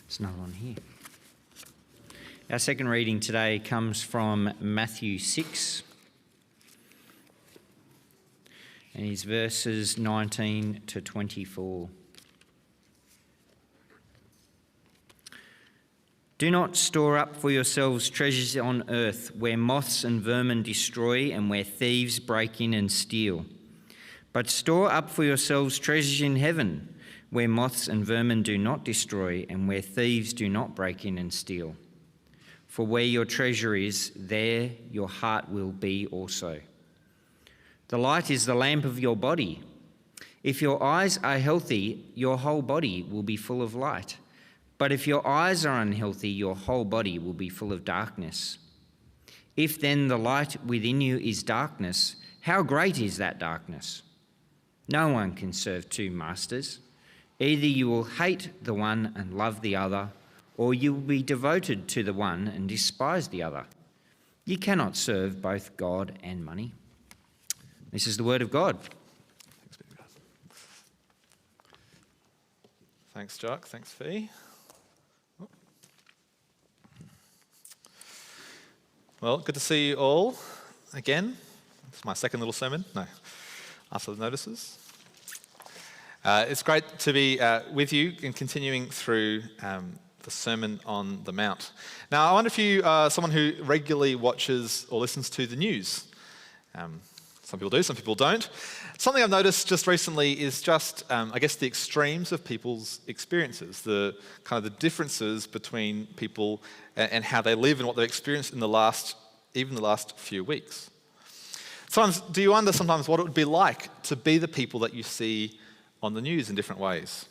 There's another one here. Our second reading today comes from Matthew 6, and is verses 19 to 24. Do not store up for yourselves treasures on earth, where moths and vermin destroy and where thieves break in and steal. But store up for yourselves treasures in heaven, where moths and vermin do not destroy and where thieves do not break in and steal. For where your treasure is, there your heart will be also. The light is the lamp of your body. If your eyes are healthy, your whole body will be full of light. But if your eyes are unhealthy, your whole body will be full of darkness. If then the light within you is darkness, how great is that darkness? No one can serve two masters. Either you will hate the one and love the other, or you will be devoted to the one and despise the other. You cannot serve both God and money. This is the word of God. Thanks, Jock. Thanks, Fee. Well, good to see you all again. It's my second little sermon. No, after the notices. It's great to be with you and continuing through the Sermon on the Mount. Now, I wonder if you are someone who regularly watches or listens to the news. Some people do, some people don't. Something I've noticed just recently is just, I guess, the extremes of people's experiences, the kind of the differences between people and how they live and what they've experienced in the last few weeks. Sometimes, do you wonder sometimes what it would be like to be the people that you see on the news in different ways?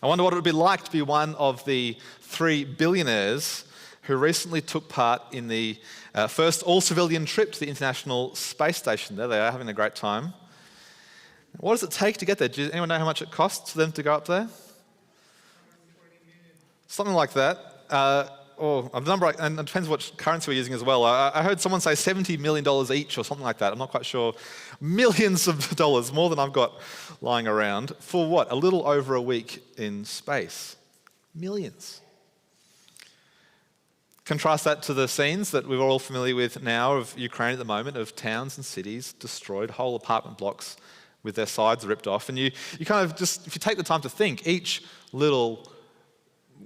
I wonder what it would be like to be one of the 3 billionaires who recently took part in the first all-civilian trip to the International Space Station. There they are, having a great time. What does it take to get there? Does anyone know how much it costs for them to go up there? Something like that. The number, and it depends what currency we're using as well. I heard someone say $70 million each or something like that. I'm not quite sure. Millions of dollars, more than I've got lying around. For what? A little over a week in space. Millions. Contrast that to the scenes that we're all familiar with now of Ukraine at the moment, of towns and cities destroyed, whole apartment blocks with their sides ripped off. And you kind of just, if you take the time to think, each little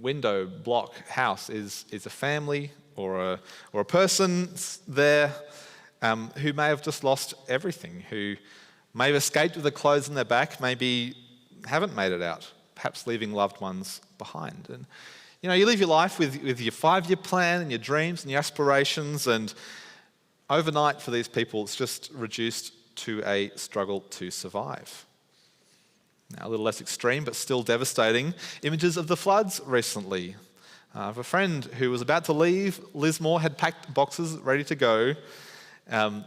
window block house is a family or a person there who may have just lost everything, who may have escaped with the clothes on their back, maybe haven't made it out, perhaps leaving loved ones behind. And you live your life with your 5-year plan and your dreams and your aspirations, and overnight for these people it's just reduced to a struggle to survive. Now, a little less extreme, but still devastating. Images of the floods recently. I have a friend who was about to leave Lismore, had packed boxes ready to go,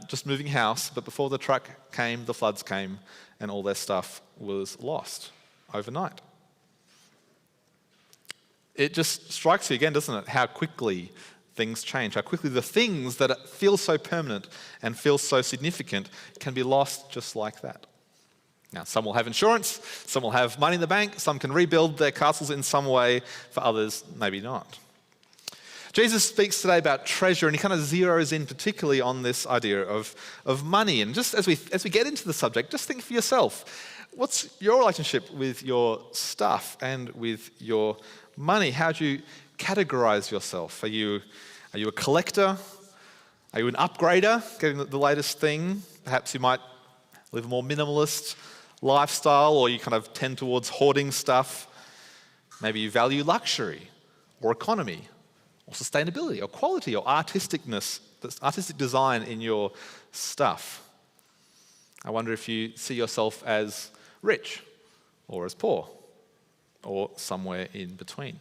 just moving house, but before the truck came, the floods came, and all their stuff was lost overnight. It just strikes you again, doesn't it, how quickly things change, how quickly the things that feel so permanent and feel so significant can be lost just like that. Now, some will have insurance, some will have money in the bank, some can rebuild their castles in some way, for others, maybe not. Jesus speaks today about treasure, and he kind of zeroes in particularly on this idea of money. And just as we get into the subject, just think for yourself, what's your relationship with your stuff and with your money? How do you categorize yourself? Are you a collector? Are you an upgrader, getting the latest thing? Perhaps you might live a more minimalist lifestyle, or you kind of tend towards hoarding stuff. Maybe you value luxury or economy or sustainability or quality or artistic design in your stuff. I wonder if you see yourself as rich or as poor or somewhere in between.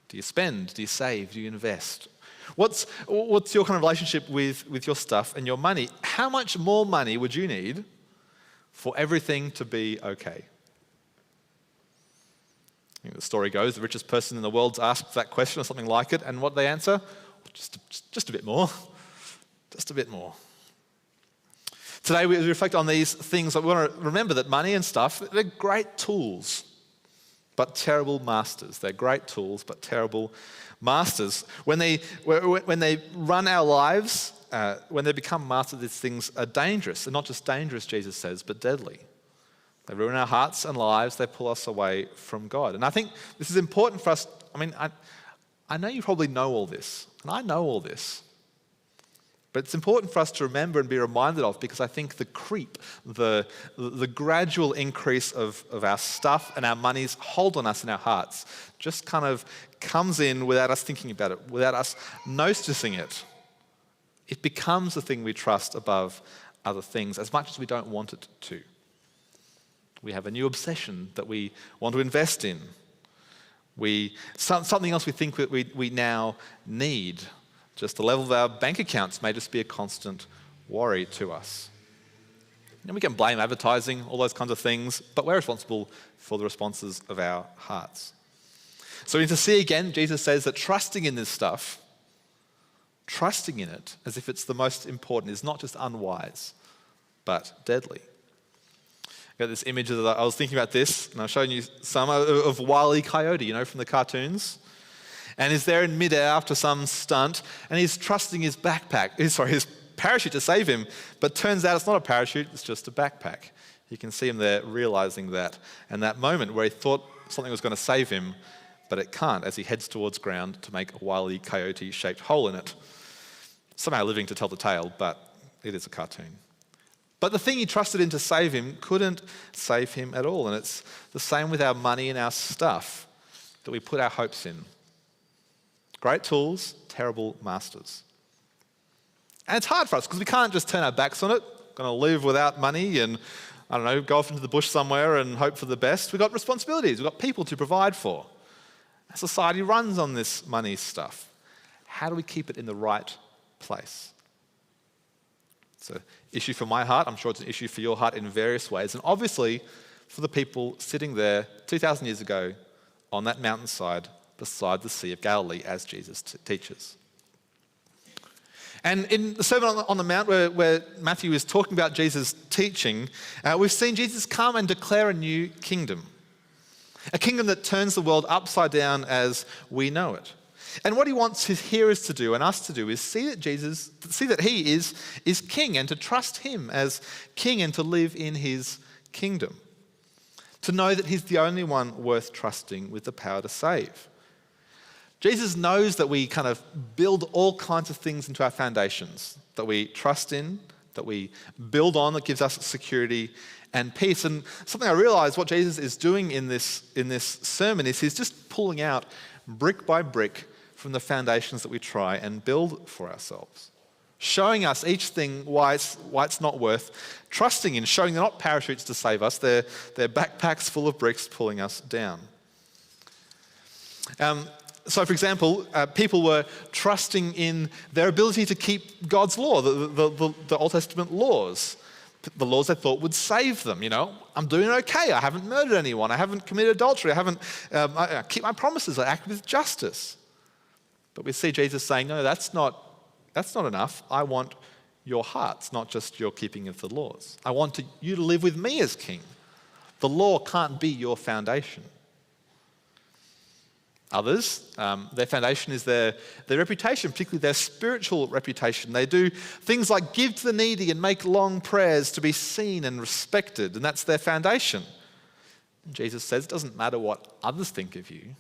Do you spend? Do you save? Do you invest? What's your kind of relationship with your stuff and your money? How much more money would you need for everything to be okay? The story goes, the richest person in the world's asked that question or something like it, and what they answer? Just a bit more. Just a bit more. Today we reflect on these things. We want to remember that money and stuff, they're great tools. but terrible masters. They're great tools, but terrible masters. When they run our lives, when they become masters, these things are dangerous. And not just dangerous, Jesus says, but deadly. They ruin our hearts and lives. They pull us away from God. And I think this is important for us. I know you probably know all this, and I know all this. But it's important for us to remember and be reminded of, because I think the creep, the gradual increase of our stuff and our money's hold on us in our hearts just kind of comes in without us thinking about it, without us noticing it. It becomes the thing we trust above other things, as much as we don't want it to. We have a new obsession that we want to invest in. Something else we think that we now need. Just the level of our bank accounts may just be a constant worry to us. And we can blame advertising, all those kinds of things, but we're responsible for the responses of our hearts. So we need to see again, Jesus says that trusting in this stuff, trusting in it as if it's the most important, is not just unwise, but deadly. I got this image that I was thinking about this, and I've shown you some of Wile E. Coyote, from the cartoons. And he's there in midair after some stunt, and he's trusting his his parachute to save him, but turns out it's not a parachute, it's just a backpack. You can see him there realizing that, and that moment where he thought something was going to save him, but it can't, as he heads towards ground to make a Wile E. Coyote-shaped hole in it. Somehow living to tell the tale, but it is a cartoon. But the thing he trusted in to save him couldn't save him at all, and it's the same with our money and our stuff that we put our hopes in. Great tools, terrible masters. And it's hard for us because we can't just turn our backs on it. Going to live without money and, go off into the bush somewhere and hope for the best. We've got responsibilities. We've got people to provide for. Our society runs on this money stuff. How do we keep it in the right place? It's an issue for my heart. I'm sure it's an issue for your heart in various ways. And obviously, for the people sitting there 2,000 years ago on that mountainside beside the Sea of Galilee, as Jesus teaches. And in the Sermon on the Mount, where Matthew is talking about Jesus' teaching, we've seen Jesus come and declare a new kingdom. A kingdom that turns the world upside down as we know it. And what he wants his hearers to do and us to do is see that he is king, and to trust him as king and to live in his kingdom. To know that he's the only one worth trusting with the power to save. Jesus knows that we kind of build all kinds of things into our foundations, that we trust in, that we build on, that gives us security and peace. And something I realize what Jesus is doing in this sermon is he's just pulling out brick by brick from the foundations that we try and build for ourselves. Showing us each thing why it's not worth trusting in, showing they're not parachutes to save us, they're backpacks full of bricks pulling us down. So, for example, people were trusting in their ability to keep God's law, the Old Testament laws, the laws they thought would save them. I'm doing okay. I haven't murdered anyone. I haven't committed adultery. I keep my promises. I act with justice. But we see Jesus saying, no, that's not enough. I want your hearts, not just your keeping of the laws. I want you to live with me as king. The law can't be your foundation. Others, their foundation is their reputation, particularly their spiritual reputation. They do things like give to the needy and make long prayers to be seen and respected, and that's their foundation. And Jesus says it doesn't matter what others think of you.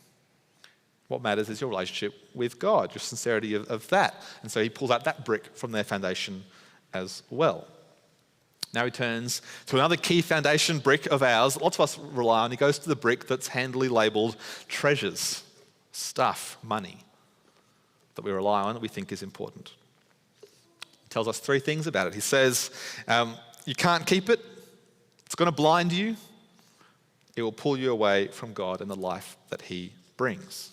What matters is your relationship with God, your sincerity of that. And so he pulls out that brick from their foundation as well. Now he turns to another key foundation brick of ours that lots of us rely on. He goes to the brick that's handily labelled treasures. Stuff, money, that we rely on, that we think is important. He tells us three things about it. He says, you can't keep it. It's going to blind you. It will pull you away from God and the life that he brings.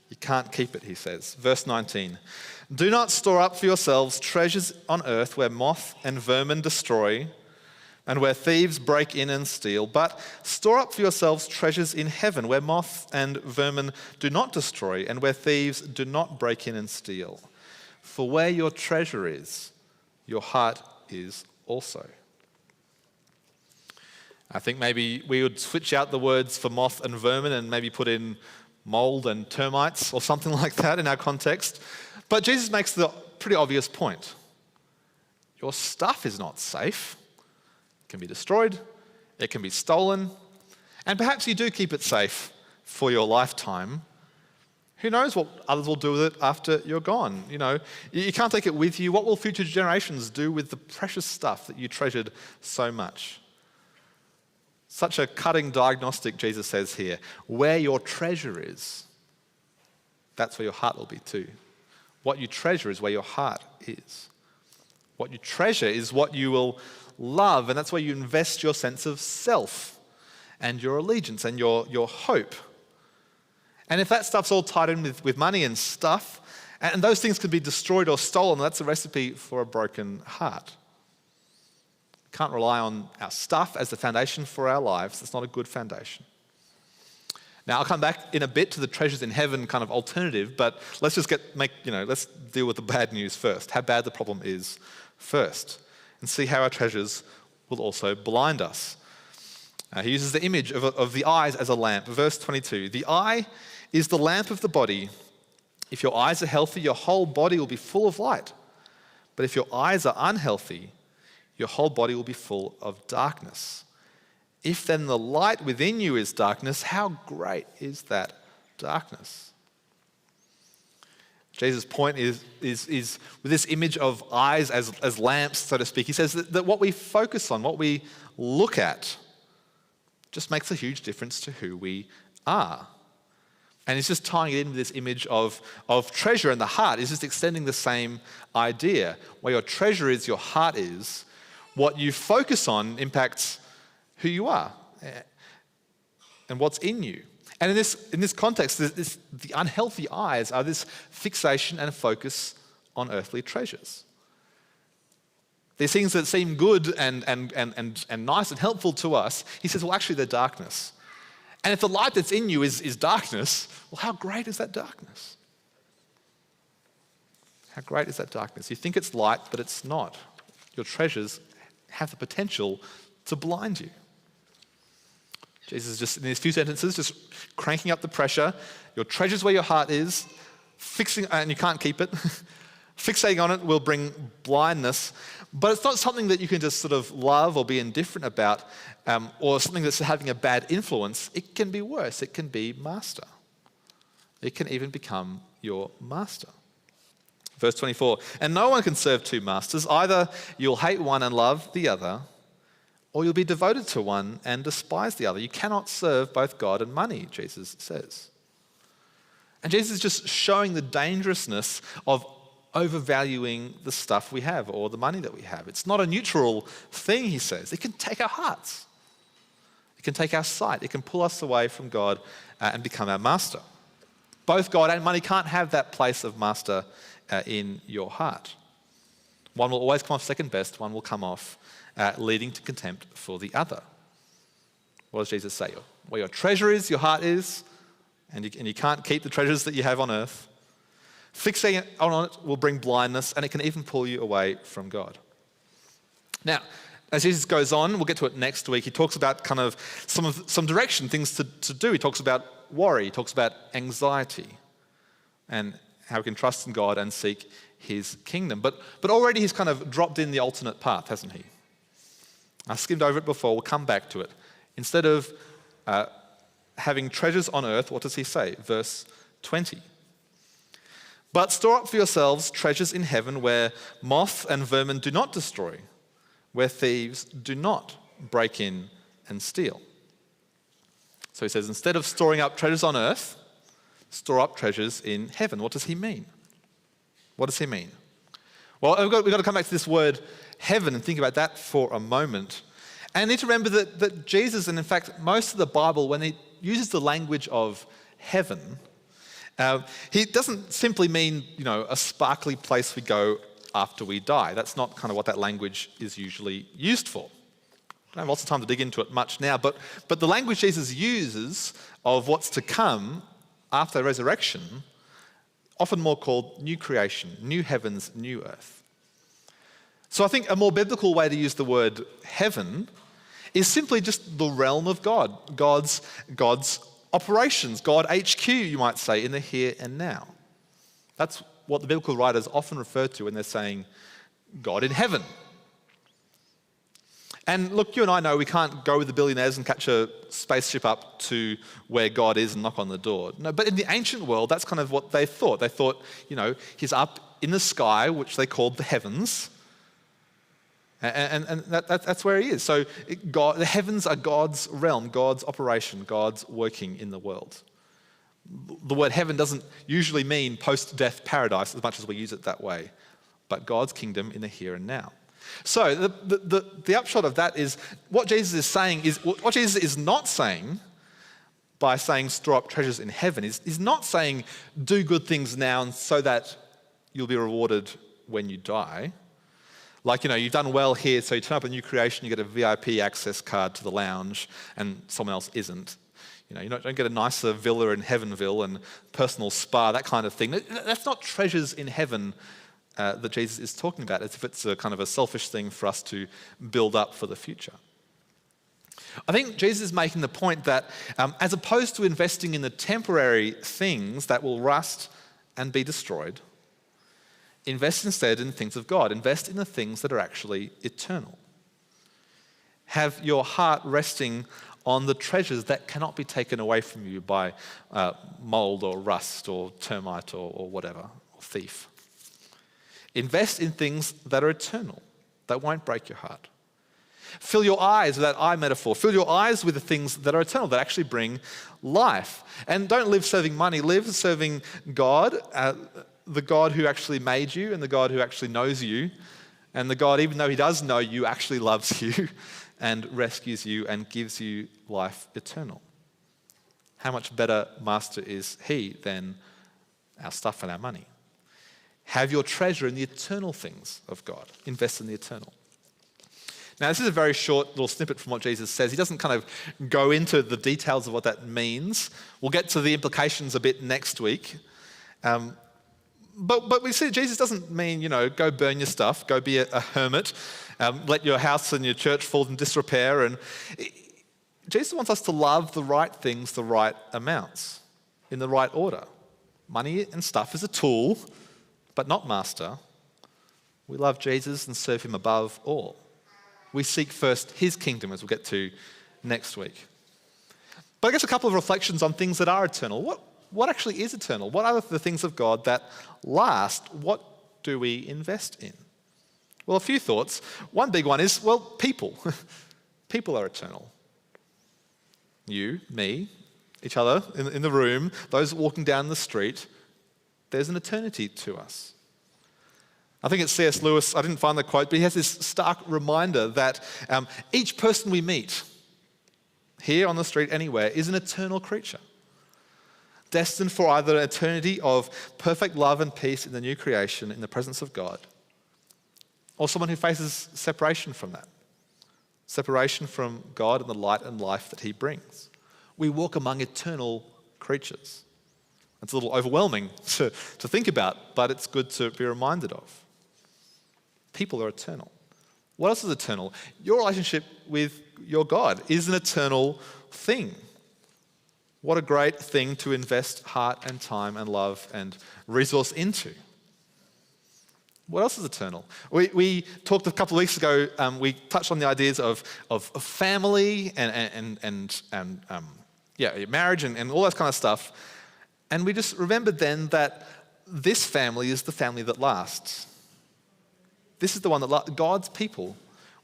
You can't keep it, he says. Verse 19, do not store up for yourselves treasures on earth where moth and vermin destroy and where thieves break in and steal, but store up for yourselves treasures in heaven where moth and vermin do not destroy and where thieves do not break in and steal. For where your treasure is, your heart is also. I think maybe we would switch out the words for moth and vermin and maybe put in mold and termites or something like that in our context. But Jesus makes the pretty obvious point. Your stuff is not safe. It can be destroyed. It can be stolen. And perhaps you do keep it safe for your lifetime. Who knows what others will do with it after you're gone? You know, you can't take it with you. What will future generations do with the precious stuff that you treasured so much? Such a cutting diagnostic, Jesus says here. Where your treasure is, that's where your heart will be too. What you treasure is where your heart is. What you treasure is what you will love, and that's where you invest your sense of self and your allegiance and your hope. And if that stuff's all tied in with money and stuff, and those things can be destroyed or stolen, that's a recipe for a broken heart. Can't rely on our stuff as the foundation for our lives. It's not a good foundation. Now, I'll come back in a bit to the treasures in heaven kind of alternative, but let's just let's deal with the bad news first, how bad the problem is first, and see how our treasures will also blind us. He uses the image of the eyes as a lamp. Verse 22, the eye is the lamp of the body. If your eyes are healthy, your whole body will be full of light. But if your eyes are unhealthy, your whole body will be full of darkness. If then the light within you is darkness, how great is that darkness? Jesus' point is with this image of eyes as lamps, so to speak. He says that what we focus on, what we look at, just makes a huge difference to who we are. And he's just tying it in with this image of treasure in the heart. He's just extending the same idea. Where your treasure is, your heart is. What you focus on impacts who you are and what's in you. And in this context, the unhealthy eyes are this fixation and focus on earthly treasures. These things that seem good and nice and helpful to us, he says, well, actually, they're darkness. And if the light that's in you is darkness, well, how great is that darkness? How great is that darkness? You think it's light, but it's not. Your treasures have the potential to blind you. Jesus is just, in these few sentences, just cranking up the pressure. Your treasure's where your heart is, and you can't keep it. Fixating on it will bring blindness, but it's not something that you can just sort of love or be indifferent about, or something that's having a bad influence. It can be worse. It can be master. It can even become your master. Verse 24, and no one can serve two masters. Either you'll hate one and love the other, or you'll be devoted to one and despise the other. You cannot serve both God and money, Jesus says. And Jesus is just showing the dangerousness of overvaluing the stuff we have or the money that we have. It's not a neutral thing, he says. It can take our hearts. It can take our sight. It can pull us away from God and become our master. Both God and money can't have that place of master in your heart. One will always come off second best. One will come off leading to contempt for the other. What does Jesus say? Where your treasure is, your heart is, and you can't keep the treasures that you have on earth. Fixating on it will bring blindness, and it can even pull you away from God. Now, as Jesus goes on, we'll get to it next week, he talks about kind of some direction, things to do. He talks about worry, he talks about anxiety, and how we can trust in God and seek his kingdom. But already he's kind of dropped in the alternate path, hasn't he? I skimmed over it before, we'll come back to it. Instead of having treasures on earth, what does he say? Verse 20. But store up for yourselves treasures in heaven where moth and vermin do not destroy, where thieves do not break in and steal. So he says, instead of storing up treasures on earth, store up treasures in heaven. What does he mean? What does he mean? Well, we've got to come back to this word heaven and think about that for a moment. And need to remember that Jesus, and in fact most of the Bible, when he uses the language of heaven, he doesn't simply mean, a sparkly place we go after we die. That's not kind of what that language is usually used for. I don't have lots of time to dig into it much now, but the language Jesus uses of what's to come after resurrection, often more called new creation, new heavens, new earth. So I think a more biblical way to use the word heaven is simply just the realm of God, God's operations, God HQ, you might say, in the here and now. That's what the biblical writers often refer to when they're saying God in heaven. And look, you and I know we can't go with the billionaires and catch a spaceship up to where God is and knock on the door. No, but in the ancient world, that's kind of what they thought. They thought, he's up in the sky, which they called the heavens. And that's where he is. So the heavens are God's realm, God's operation, God's working in the world. The word heaven doesn't usually mean post-death paradise as much as we use it that way, but God's kingdom in the here and now. So the upshot of that is what Jesus is saying is, what Jesus is not saying by saying store up treasures in heaven is not saying do good things now so that you'll be rewarded when you die. Like, you've done well here, so you turn up a new creation, you get a VIP access card to the lounge, and someone else isn't. You don't get a nicer villa in Heavenville and personal spa, that kind of thing. That's not treasures in heaven that Jesus is talking about, as if it's a kind of a selfish thing for us to build up for the future. I think Jesus is making the point that as opposed to investing in the temporary things that will rust and be destroyed, invest instead in the things of God. Invest in the things that are actually eternal. Have your heart resting on the treasures that cannot be taken away from you by mold or rust or termite or whatever, or thief. Invest in things that are eternal, that won't break your heart. Fill your eyes with that eye metaphor. Fill your eyes with the things that are eternal, that actually bring life. And don't live serving money, live serving God, the God who actually made you and the God who actually knows you, and the God, even though he does know you, actually loves you and rescues you and gives you life eternal. How much better master is he than our stuff and our money? Have your treasure in the eternal things of God. Invest in the eternal. Now, this is a very short little snippet from what Jesus says. He doesn't kind of go into the details of what that means. We'll get to the implications a bit next week. But we see Jesus doesn't mean, go burn your stuff, go be a hermit, let your house and your church fall in disrepair. And Jesus wants us to love the right things, the right amounts, in the right order. Money and stuff is a tool, but not master. We love Jesus and serve him above all. We seek first his kingdom, as we'll get to next week. But I guess a couple of reflections on things that are eternal. What actually is eternal? What are the things of God that last? What do we invest in? Well, a few thoughts. One big one is, people. People are eternal. You, me, each other in the room, those walking down the street, there's an eternity to us. I think it's C.S. Lewis, I didn't find the quote, but he has this stark reminder that each person we meet, here on the street, anywhere, is an eternal creature, destined for either an eternity of perfect love and peace in the new creation in the presence of God, or someone who faces separation from that, separation from God and the light and life that he brings. We walk among eternal creatures. It's a little overwhelming to think about, but it's good to be reminded of. People are eternal. What else is eternal? Your relationship with your God is an eternal thing. What a great thing to invest heart and time and love and resource into. What else is eternal? We talked a couple of weeks ago, we touched on the ideas of family and marriage and all that kind of stuff. And we just remembered then that this family is the family that lasts. This is the one that lasts. God's people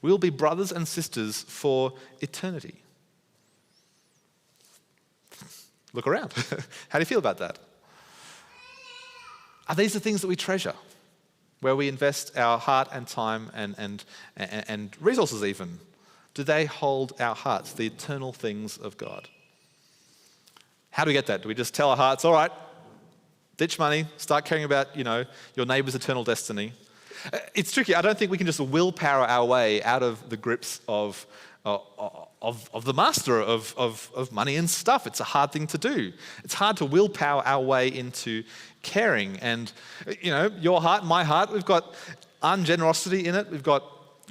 will be brothers and sisters for eternity. Look around. How do you feel about that? Are these the things that we treasure? Where we invest our heart and time and resources even? Do they hold our hearts, the eternal things of God? How do we get that? Do we just tell our hearts, all right, ditch money, start caring about, your neighbour's eternal destiny? It's tricky. I don't think we can just willpower our way out of the grips of the master of money and stuff. It's a hard thing to do. It's hard to willpower our way into caring. And, your heart, my heart, we've got ungenerosity in it. We've got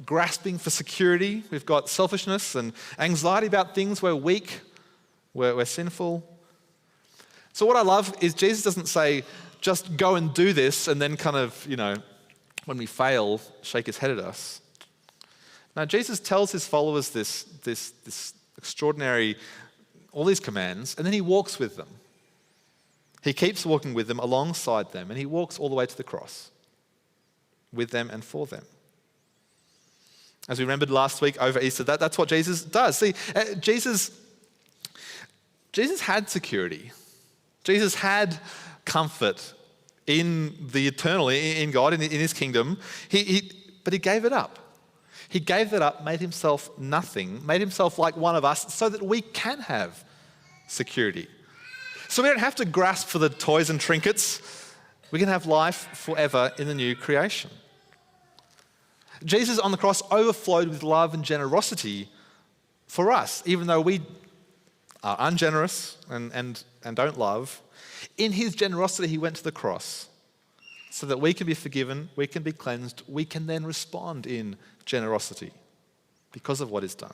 grasping for security. We've got selfishness and anxiety about things. We're weak. We're sinful. So what I love is Jesus doesn't say, just go and do this and then kind of, when we fail, shake his head at us. Now, Jesus tells his followers this extraordinary, all these commands, and then he walks with them. He keeps walking with them, alongside them, and he walks all the way to the cross with them and for them. As we remembered last week over Easter, that's what Jesus does. See, Jesus had security. Jesus had comfort in the eternal, in God, in his kingdom, but he gave it up. He gave that up, made himself nothing, made himself like one of us so that we can have security. So we don't have to grasp for the toys and trinkets. We can have life forever in the new creation. Jesus on the cross overflowed with love and generosity for us, even though we are ungenerous and don't love. In his generosity, he went to the cross so that we can be forgiven, we can be cleansed, we can then respond in generosity because of what is done.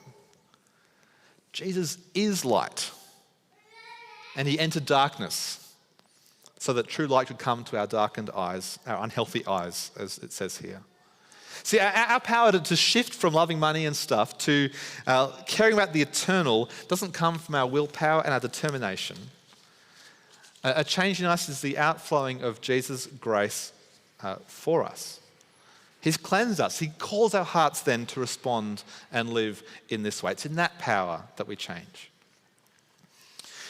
Jesus is light, and he entered darkness so that true light could come to our darkened eyes, our unhealthy eyes, as it says here. See, our power to shift from loving money and stuff to caring about the eternal doesn't come from our willpower and our determination. A change in us is the outflowing of Jesus' grace for us. He's cleansed us. He calls our hearts then to respond and live in this way. It's in that power that we change.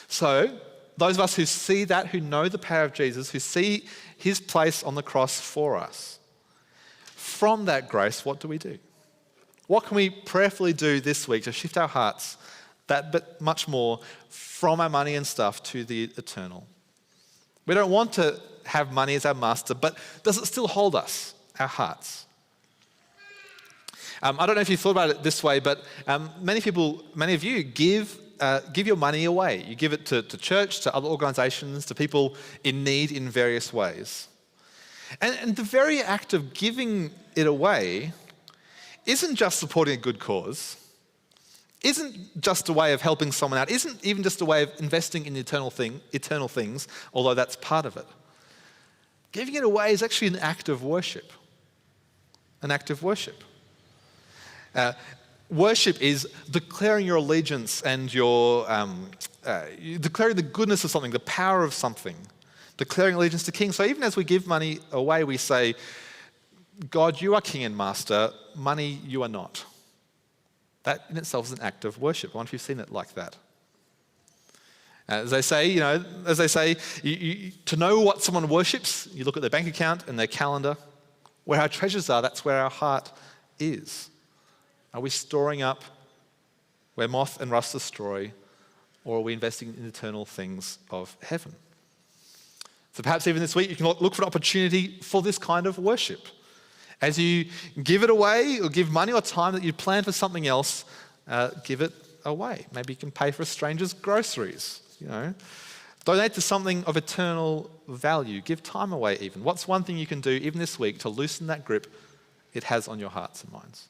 So, those of us who see that, who know the power of Jesus, who see his place on the cross for us, from that grace, what do we do? What can we prayerfully do this week to shift our hearts, that but much more, from our money and stuff to the eternal? We don't want to have money as our master, but does it still hold us, our hearts? I don't know if you thought about it this way, but many of you give your money away. You give it to church, to other organisations, to people in need in various ways. And the very act of giving it away isn't just supporting a good cause, isn't just a way of helping someone out, isn't even just a way of investing in eternal things, although that's part of it. Giving it away is actually an act of worship. An act of worship. Worship is declaring your allegiance and declaring the goodness of something, the power of something, declaring allegiance to King. So even as we give money away, we say, God, you are King and Master, money, you are not. That in itself is an act of worship. I wonder if you've seen it like that. As they say, to know what someone worships, you look at their bank account and their calendar. Where our treasures are, that's where our heart is. Are we storing up where moth and rust destroy, or are we investing in eternal things of heaven? So perhaps even this week you can look for an opportunity for this kind of worship. As you give it away, or give money or time that you plan for something else, give it away. Maybe you can pay for a stranger's groceries. Donate to something of eternal value. Give time away even. What's one thing you can do even this week to loosen that grip it has on your hearts and minds?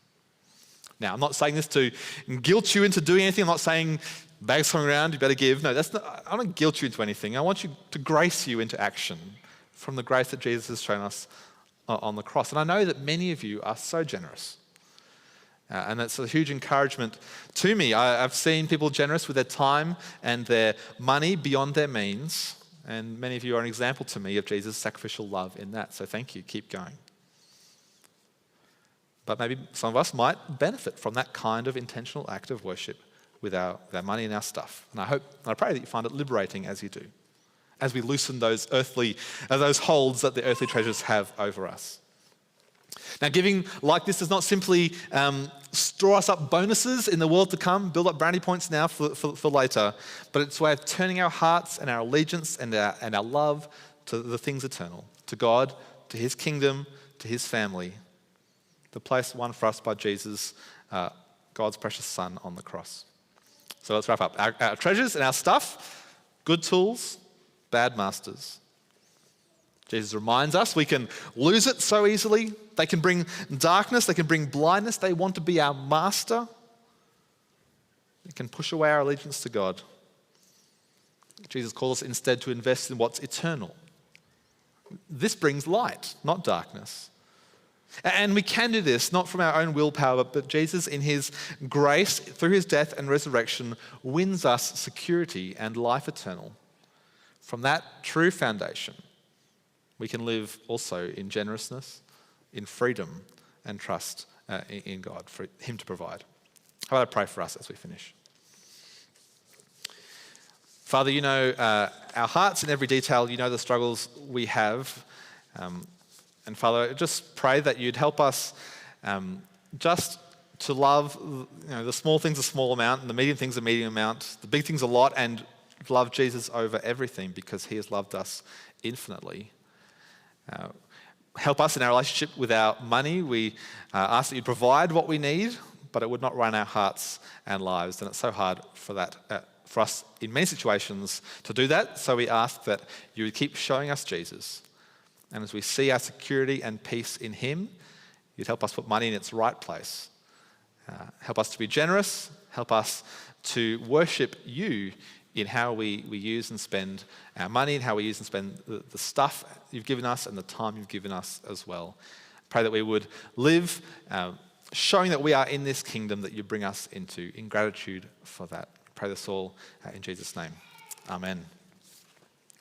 Now, I'm not saying this to guilt you into doing anything. I'm not saying bags coming around, you better give. No, I don't guilt you into anything. I want you to grace you into action from the grace that Jesus has shown us on the cross. And I know that many of you are so generous. And that's a huge encouragement to me. I've seen people generous with their time and their money beyond their means. And many of you are an example to me of Jesus' sacrificial love in that. So thank you. Keep going. But maybe some of us might benefit from that kind of intentional act of worship with our money and our stuff. And I pray that you find it liberating as you do, as we loosen those holds that the earthly treasures have over us. Now, giving like this does not simply store us up bonuses in the world to come, build up brownie points now for later, but it's a way of turning our hearts and our allegiance and our love to the things eternal, to God, to his kingdom, to his family, the place won for us by Jesus, God's precious Son on the cross. So let's wrap up. Our treasures and our stuff, good tools, bad masters. Jesus reminds us we can lose it so easily. They can bring darkness, they can bring blindness. They want to be our master. They can push away our allegiance to God. Jesus calls us instead to invest in what's eternal. This brings light, not darkness. And we can do this not from our own willpower, but Jesus in his grace, through his death and resurrection, wins us security and life eternal. From that true foundation, we can live also in generousness, in freedom, and trust in God for him to provide. How about I pray for us as we finish? Father, you know our hearts in every detail. You know the struggles we have. And Father, I just pray that you'd help us just to love the small things a small amount, and the medium things a medium amount, the big things a lot, and love Jesus over everything because he has loved us infinitely. Help us in our relationship with our money. We ask that you provide what we need, but it would not run our hearts and lives. And it's so hard for that, for us in many situations to do that. So we ask that you would keep showing us Jesus. And as we see our security and peace in him, you'd help us put money in its right place. Help us to be generous. Help us to worship you in how we use and spend our money, and how we use and spend the stuff you've given us and the time you've given us as well. Pray that we would live showing that we are in this kingdom that you bring us into, in gratitude for that. Pray this all in Jesus' name. Amen.